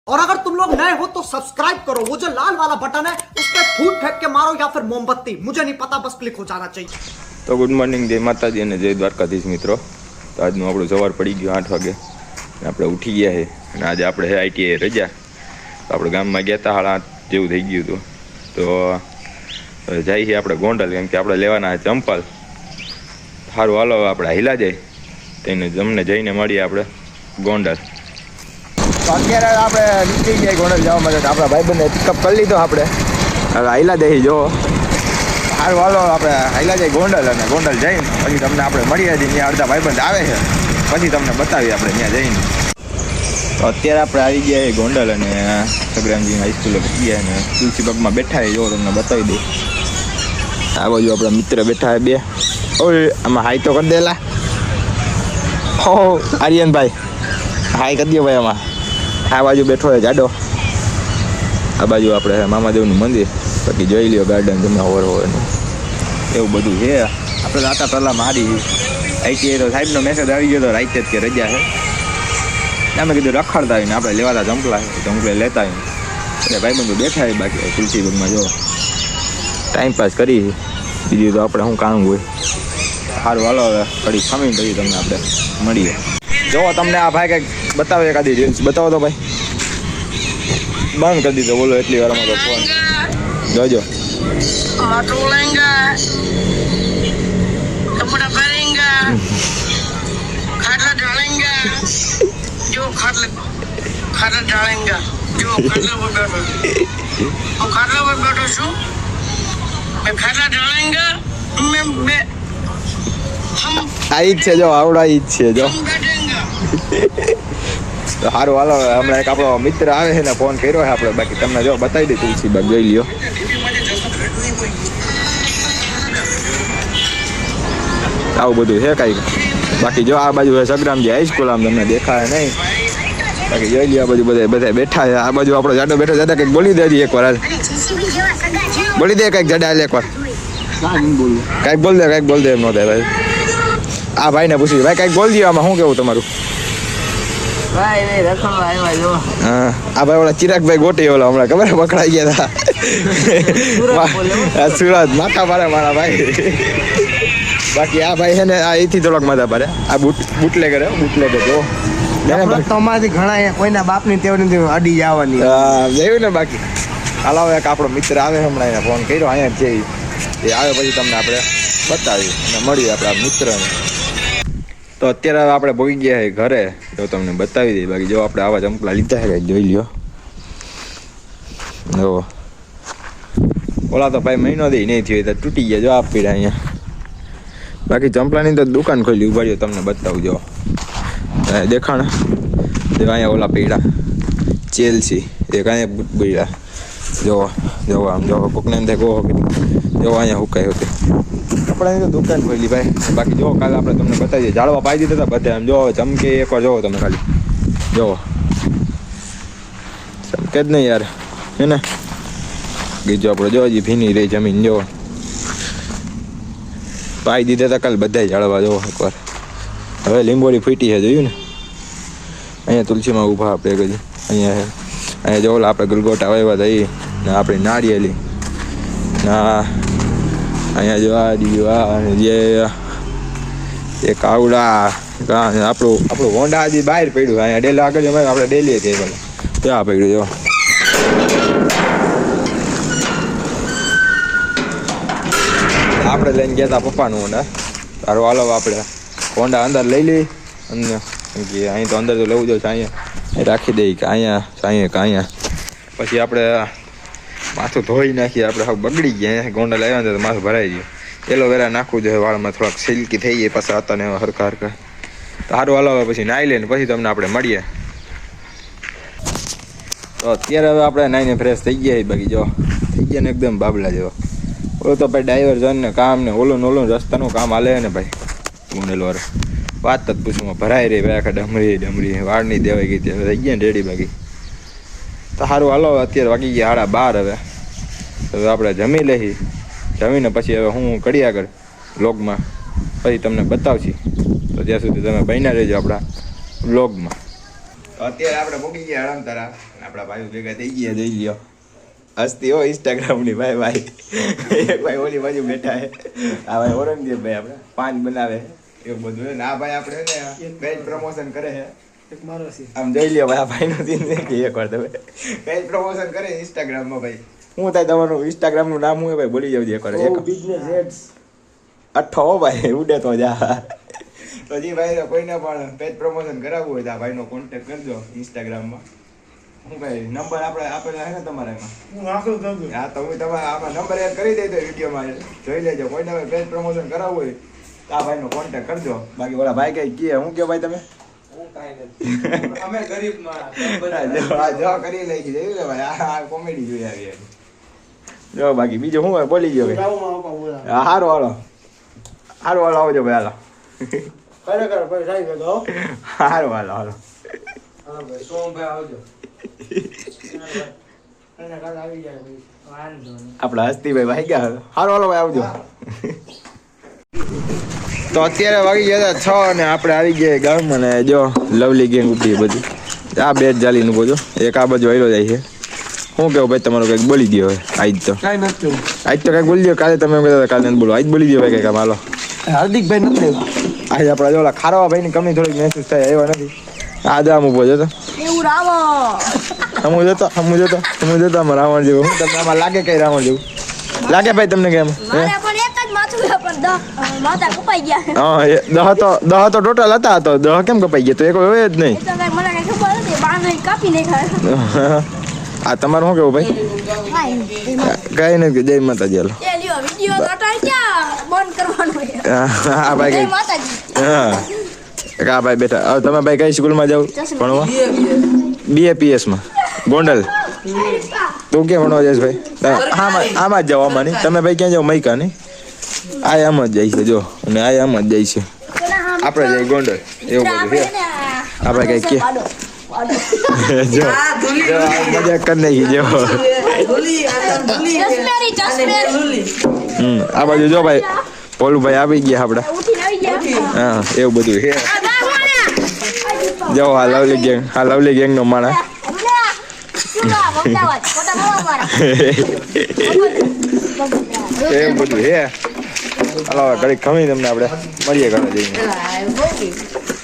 और अगर तुम लोग नए हो तो सब्सक्राइब करो, वो जो लाल वाला बटन है उस पर फूट फेंक के मारो या फिर मोमबत्ती, मुझे नहीं पता, बस क्लिक हो जाना चाहिए। तो गुड मॉर्निंग, जय माताजी અને જય દ્વારકાધીશ મિત્રો। તો આજનું આપણું સવાર પડી ગયું 8 વાગે અને આપણે ઉઠી ગયા છે અને આજે આપણે આઈટીઆઈ રજા। તો આપણે ગામમાં ગયા હતા 8:30 જેવું થઈ ગયું હતું। તો જઈએ આપણે ગોંડલ, કેમ કે આપણે લેવાના છે ચંપલ। સારું હાલો આપણે હિલા જાય તેને જમને જઈને મળીએ આપણે ગોંડલ। તો અત્યારે આપણે નીકળી ગયા ગોંડલ જવા માટે। આપણા ભાઈબંધને પિકઅપ કરી લીધો આપણે, હવે હિલા જઈ જો। સારું હાલો આપણે હાઈલા જાય ગોંડલ અને ગોંડલ જઈને પછી તમને આપણે મળીએ છીએ। ત્યાં અડધા ભાઈબંધ આવે છે, પછી તમને બતાવીએ આપણે ત્યાં જઈને। તો અત્યારે આપણે આવી ગયા છીએ ગોંડલ અને સગ્રામજી હાઈસ્કૂલે પહોંચી ગયા અને તુલસીબાગમાં બેઠા છે, જો તમને બતાવી દઉં। આ બાજુ આપણા મિત્ર બેઠા છે બે। ઓય આમાં હાઈ તો કરી દેલા। હો આર્યનભાઈ હાઈ કરી દો ભાઈ। આમાં આ બાજુ બેઠો છે જાડો, આ બાજુ આપણે મામાદેવનું મંદિર, બાકી જોઈ લ્યો ગાર્ડન તમે હોવાનું એવું બધું છે। આપણે રાતા પહેલાં મારી આઈટીઆઈ તો સાહેબનો મેસેજ આવી ગયો તો રાતે જ કે રજા છે। અમે કીધું રખડતા આવીને આપણે લેવાતા ચંપલા છે, ચંપલે લેતા આવીને એટલે ભાઈબંધુ બેઠા હોય। બાકી તુલસીબાગમાં જો ટાઈમપાસ કરી, બીજું તો આપણે શું કામ હોય। સારું હાલો હવે ઘડી ખામીને પછી તમને આપણે મળીએ। જો તમને આ ભાઈ કંઈક બતાવે, એકાદી રીલ્સ બતાવો તો ભાઈ। બંધ કરી દીધો બોલો એટલી વારમાં તો ફોન જોજો। कपड़ा पहनेगा, खाटला डालेंगा, जो खाटला डालेंगा, जो खाटला पर बैठो, हम खाटला पर बैठो छू, मैं खाटला डालेंगा, मैं हम આ ઈ જ છે જો, આવડા ઈ જ છે જો। बैठेंगे। તો સારું હાલો હમણાં એક આપણો મિત્ર આવે છે ને ફોન કર્યો છે આપણે, બાકી તમને જો બતાવી દઈ તુલસીબાગ જોઈ લ્યો। આવું બધું છે કાંઈક, બાકી જો આ બાજુ સગ્રામજી હાઈસ્કૂલ, આમ તમને દેખાય નહીં, બાકી જોઈ લ્યો આ બાજુ બધા બેઠા છે। આ બાજુ આપણો જાડો બેઠો જાડા કંઈક બોલી દેજી એકવાર, હાલ બોલી દે કંઈક જાડા, હાલ એકવાર કાંઈક બોલ દે, કાંઈક બોલ દે એમ ન થાય ભાઈ। આ ભાઈને પૂછી ભાઈ કાંઈક બોલ દે, આમાં શું કેવું તમારું? भाई नहीं रखो भाई भाई जो હા આ ભાઈ ઓલા ચિરાગભાઈ ગોટી ઓલા હમણાં ખબર પકડાઈ ગયા હતા સુરત માથા પારે મારા ભાઈ। બાકી આ ભાઈ છે ને આ એથી થોડોક માથા પારે, આ બુટલે કરે જો તમારાથી ઘણા કોઈના બાપની ટેવ નથી અડી જવાની। હા જોયું ને। બાકી હાલ હવે એક આપણો મિત્ર આવે હમણાં, એને ફોન કર્યો અહીંયા છે, એ આવે પછી તમને આપણે બતાવીએ અને મળીએ આપણા મિત્રને। તો અત્યારે હવે આપણે પહોંચી ગયા છે ઘરે, જો તમને બતાવી દઈએ। બાકી જો આપણે આવા ચંપલા લીધા છે, જોઈ લ્યો જો। ઓલા તો ભાઈ મહિનો દે નહીં થયો તો તૂટી ગયા, જો આપ પીડા અહીંયા। બાકી ચંપલાની તો દુકાન ખોલી ઉભા રહ્યો, તમને બતાવું જો દેખાણ જો અહીંયા ઓલા પીડા ચેલસી એક અહીંયા બૂટ પીડા જો આમ જો કોકને એમ થાય કહો જો અહીંયા હુકાય હોતે કપડાની તો દુકાન ખોલી ભાઈ। બાકી જો કાલે આપણે તમને બતાવી દઈએ, ઝાડવા પાઈ દીધા હતા બધા, આમ જો ચમકે એકવાર જોવો તમે ખાલી જો ચમકે જ નહીં યાર હે ને। બીજું આપણે જો હજી ભીની રહી જમીન, જો પાઈ દીધા હતા કાલે બધા ઝાડવા જોવો એકવાર। હવે લીંબોડી ફૂટી છે, જોયું ને અહીંયા તુલસીમાં ઊભા આપણે હજી અહીંયા જો ઓલા આપણે ગલગોટા વાવ્યા હતા એ ને આપણી નાળિયેલી ના અહીંયા જો આ જે એક આવડા આપણું હોન્ડા હજી બહાર પડ્યું, અહીંયા ડેલી આગળ આપણે ડેલી હતી પેલા ત્યાં પડ્યું જો। આપણે લઈને ગયા હતા પપ્પાનું હોન્ડા, તારું હાલો આપણે હોન્ડા અંદર લઈ લઈ અને કે અહીં તો અંદર તો લેવું જોઈએ, અહીંયા રાખી દઈએ કે અહીંયા પછી આપણે માથું ધોઈ નાખીએ। આપણે હવે બગડી ગયા, ગોંડલ આવ્યા ને તો માથું ભરાઈ ગયું, એલોવેરા નાખવું જોઈએ વાળમાં, થોડાક સિલ્કી થઈ જાય પાછા હતા ને હરખા તો સારું હાલો હવે પછી નાહી લઈને પછી તમને આપણે મળીએ। તો અત્યારે હવે આપણે નાહીને ફ્રેશ થઈ ગયા, બાકી જો થઈ ગયા ને એકદમ બાબલા જેવા। ઓલો તો ભાઈ ડાયવર્ઝન ને કામ ને ઓલું રસ્તાનું કામ હાલે ને ભાઈ ગોંડલ વાળો, વાત જ પૂછું ભરાઈ રહી ભાઈ, આખા ડમરી વાળ નહીં દેવાઈ ગઈ, હવે થઈ ગયા ને રેડી। બાકી તો સારું હાલો અત્યારે વાગી ગયા 12:30 હવે આપણે જમી લઈ, જમીને પછી હવે હું કરી આગળ વ્લોગમાં પછી તમને બતાવશી। તો ત્યાં સુધી તમે બન્યા રહેજો આપણા વ્લોગમાં। અત્યારે આપણે પહોંચી ગયા હળમતારા, આપણા ભાઈઓ ભેગા થઈ ગયા જોઈ લ્યો હસ્તી હો ઇન્સ્ટાગ્રામની ભાઈ ભાઈ એક ભાઈ ઓલી બાજુ બેઠા હે આ ભાઈ ઔરંગઝેબ ભાઈ આપણે પાન બનાવે એવું બધું ને આ ભાઈ આપણે ને પેજ પ્રમોશન કરે છે આમ જોઈ લ્યો ભાઈ આ ભાઈનું સીન કે એક વાર તમે પેજ પ્રમોશન કરે ઇન્સ્ટાગ્રામમાં ભાઈ શું થાય તમારું ઇન્સ્ટાગ્રામનું નામ શું ભાઈ બોલી જાવ એક વાર એક બિઝનેસ એડ્સ અઠ્ઠો ભાઈ ઉડે તો જા તો જી ભાઈ કોઈને પણ પેજ પ્રમોશન કરાવવું હોય તો આ ભાઈનો કોન્ટેક્ટ કરજો ઇન્સ્ટાગ્રામમાં હું ભાઈ નંબર આપણે આપેલા છે ને તમારા એમાં હા તો હું તમારા આમાં નંબર એડ કરી દઈ તો વિડીયોમાં જોઈ લેજો કોઈને પેજ પ્રમોશન કરાવવું હોય તો આ ભાઈનો કોન્ટેક્ટ કરજો બાકી ઓલા ભાઈ કઈ કહે હું કહો ભાઈ તમે અમે ગરીબ માણસ જો કરી લઈ જોયું ને ભાઈ આ કોમેડી જોઈ આવી જો બાકી બીજું શું હોય બોલી ગયો હારો હાલો હારો હાલો આવજો ભાઈ હાલો ખરેખર ભાઈ સાહેબ તો હારો હાલો હાલો હા ભાઈ સોમભાઈ આવજો એને કાલ આવી જાય ભાઈ વાંધો નહીં આપડા હસ્તીભાઈ ભાઈ ગયા હારો હાલો ભાઈ આવજો તો અત્યારે વાગી ગયા હતા 6 અને આપણે આવી ગયા ગામમાં ને જો લવલી ગેંગ ઉઠી બધું આ બે જ જાલીનું બોજો એક આ બાજુ આવેલો જાય છે શું કેવું ભાઈ તમારું કંઈક બોલી દો હવે આજ તો કાંઈ નથી આજ તો કંઈક બોલી દો કાલે તમે એમ કહેતા હતા કાલે નથી બોલો આજ બોલી દો ભાઈ કંઈક આમ હાલો હાર્દિકભાઈ નથી આજે આપણા જો ઓલા ખારવા ભાઈની કમી થોડીક મહેસૂસ થાય એવા નથી આજે આમ ઉભો જતો એવું રાવો હમું જતો આમાં રાવણ જેવું હું તમને આમાં લાગે કઈ રાવણ જેવું લાગે ભાઈ તમને કેમ મારે પણ એક જ માથું છે પણ માથા કપાઈ ગયા હા દહ તો ટોટલ હતા તો દહ કેમ કપાઈ ગયા તો એક હોય જ નહીં એ તો કાંઈ મને કઈ ખબર નથી બાને કાપી નાખ્યા આ તમારું શું કેવું ભાઈ કઈ નથી જય માતાજી હાલો એ લ્યો વિડિયો તો અટાઈ ક્યાં બંધ કરવાનો છે હા ભાઈ જય કઈ માતાજી હા કા ભાઈ બેઠા હવે તમે ભાઈ કઈ સ્કૂલમાં જાવ ભણવા BAPS માં ગોંડલ તું ક્યાં ભણવા જઈશ ભાઈ આમાં જ જાવ આમાં નહીં તમે ભાઈ ક્યાં જાવ મૈકા નહીં આ આમ જ જાય છે જો અને આ આમ જ જાય છે આપણે જાય ગોંડલ એવું બધું છે આપણે કઈ કે જો મજા કરી નાખી જો આ બાજુ જો ભાઈ પોલુભાઈ આવી ગયા આપડા ઉઠીને આવી ગયા હા એવું બધું છે જો આ લવલી ગેંગ નો માણસ એવું બધું છે હાલો ઘડી ખમી તમને આપણે મળીએ ઘરે જઈને